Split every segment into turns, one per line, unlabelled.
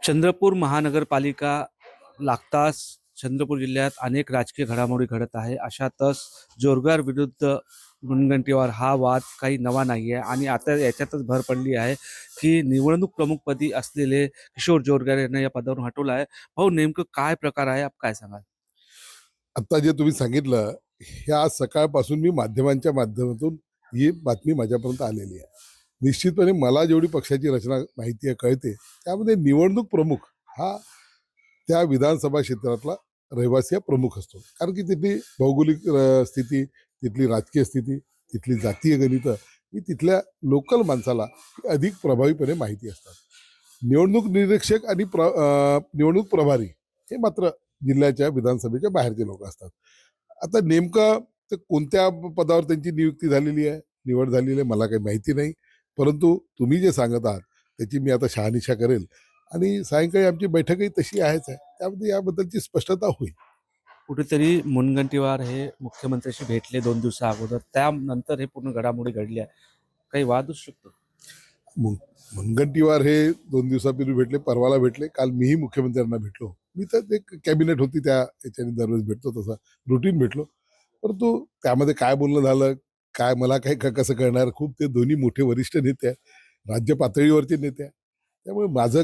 चंद्रपूर महानगरपालिका लागताच चंद्रपूर जिल्ह्यात अनेक राजकीय घडामोडी घडत आहे. अशातच जोरगार विरुद्ध मुनगंटीवार हा वाद काही नवा नाही आहे आणि आता याच्यातच भर पडली आहे की निवडणूक प्रमुखपदी असलेले किशोर जोरगार यांना या पदावरून हटवलं आहे. भाऊ, नेमकं काय प्रकार आहे, आप काय सांगाल?
आता जे तुम्ही सांगितलं, ह्या सकाळपासून मी माध्यमांच्या माध्यमातून ही बातमी माझ्यापर्यंत आलेली आहे. निश्चितपणे मला जेवढी पक्षाची रचना माहिती आहे, कळते, त्यामध्ये निवडणूक प्रमुख हा त्या विधानसभा क्षेत्रातला रहिवासी हा प्रमुख असतो. कारण की तिथली भौगोलिक स्थिती, तिथली राजकीय स्थिती, तिथली जातीय गणितं ही तिथल्या लोकल माणसाला अधिक प्रभावीपणे माहिती असतात. निवडणूक निरीक्षक आणि निवडणूक प्रभारी हे मात्र जिल्ह्याच्या विधानसभेच्या बाहेरचे लोक असतात. आता नेमकं ते कोणत्या पदावर त्यांची नियुक्ती झालेली आहे, निवड झालेली आहे, मला काही माहिती नाही. परंतु तुम्ही जे सांगत आहात त्याची मी आता शहानिशा करेल आणि सायंकाळी आमची बैठकही तशी आहेच आहे. त्यामध्ये याबद्दलची स्पष्टता होईल.
कुठेतरी मुनगंटीवार हे मुख्यमंत्र्यांशी भेटले 2 दिवसा अगोदर, त्यानंतर हे पूर्ण घडामोडी घडल्या. काही वाद असू शकतो?
मुन मुनगंटीवार हे 2 दिवसापूर्वी भेटले, परवाला भेटले. काल मीही मुख्यमंत्र्यांना भेटलो. मी तर एक कॅबिनेट होती त्या याच्याने दररोज भेटतो तसा रुटीन भेटलो. परंतु त्यामध्ये काय बोलणं झालं, काय मला काय कसं कळणार? खूप ते दोन्ही मोठे वरिष्ठ नेते आहेत, राज्य पातळीवरचे नेते आहेत. त्यामुळे माझं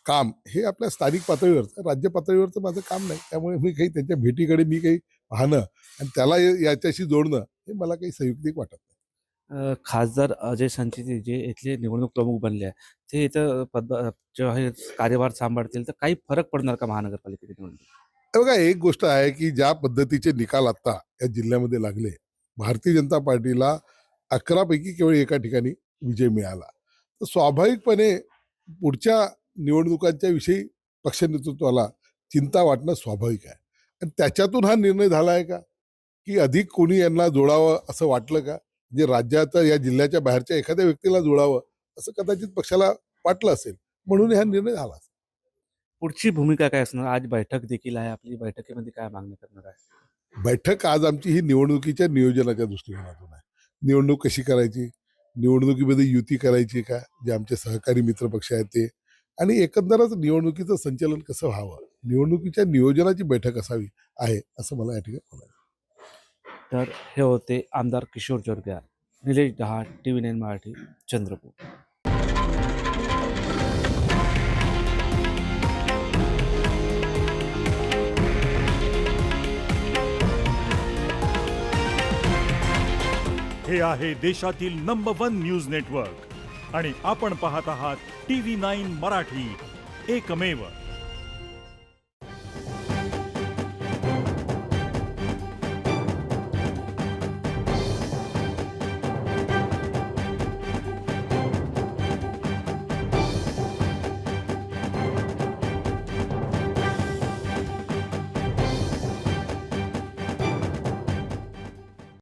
काम हे आपल्या स्थानिक पातळीवरचं, राज्य पातळीवरचं माझं काम नाही. त्यामुळे मी काही त्यांच्या भेटीकडे मी काही पाहणं आणि त्याला याच्याशी जोडणं हे मला काही संयुक्तिक वाटत नाही.
खासदार अजय संचेती जे इथले निवडणूक प्रमुख बनले आहे, ते इथं जेव्हा हे कार्यभार सांभाळतील तर काही फरक पडणार का महानगरपालिकेच्या निवडणुकीत?
हे बघा, एक गोष्ट आहे की ज्या पद्धतीचे निकाल आता या जिल्ह्यामध्ये लागले, भारतीय जनता पार्टीला 11 पैकी केवळ एका ठिकाणी विजय मिळाला. तर स्वाभाविकपणे पुढच्या निवडणुकांच्या विषयी पक्ष नेतृत्वाला चिंता वाटणं स्वाभाविक आहे. आणि त्याच्यातून हा निर्णय झाला आहे का, की अधिक कोणी यांना जोडावं असं वाटलं का? म्हणजे राज्याच्या या जिल्ह्याच्या बाहेरच्या एखाद्या व्यक्तीला जोडावं असं कदाचित पक्षाला वाटलं असेल, म्हणून हा निर्णय झाला असेल.
पुढची भूमिका काय असणार? आज बैठक देखील आहे आपली. बैठकीमध्ये काय मागणी करणार आहे?
बैठक आज आमची ही निवडणुकीच्या नियोजनाच्या दृष्टिकोनातून आहे. निवडणूक कशी करायची, निवडणुकीमध्ये युती करायची का, जे आमचे सहकारी मित्रपक्ष आहेत ते, आणि एकंदरच निवडणुकीचं संचालन कसं व्हावं, निवडणुकीच्या नियोजनाची बैठक असावी आहे असं मला या ठिकाणी म्हणायचं.
तर हे होते आमदार किशोर जोरगार. निलेश दहाड, TV9 मराठी, चंद्रपूर.
हे आहे देशातील नंबर 1 न्यूज नेटवर्क आणि आपण पाहत आहात TV9 मराठी, एकमेव.